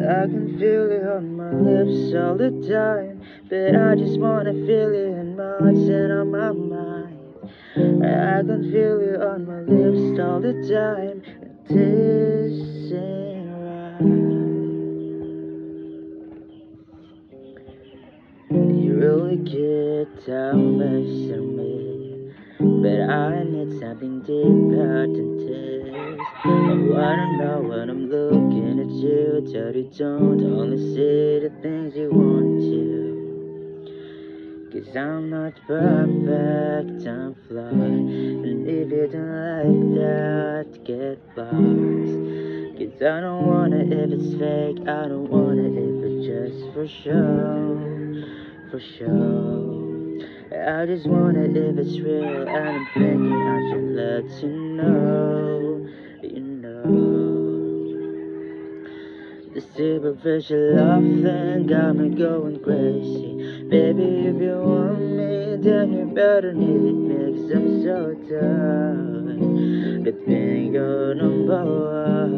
I can feel it on my lips all the time, but I just wanna feel it in my heart and on my mind. I can feel it on my lips all the time, but this ain't right. You really get down next to me, but I need something deeper than this. I wanna know when I'm looking at you, that you don't only see the things you want to. Cause I'm not perfect, I'm flawed. And if you don't like that, get lost. Cause I don't want it if it's fake, I don't want it if it's just for show, for show. I just want it if it's real, and I'm thinking I should let you know, you know. The superficial love thing got me going crazy. Baby, if you want me, then you better need me, cause I'm so tired of being your number one.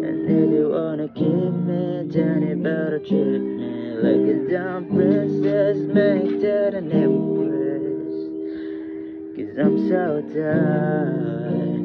And if you wanna keep me, then you better treat me like a damn princess, make that an empress. Cause I'm so tired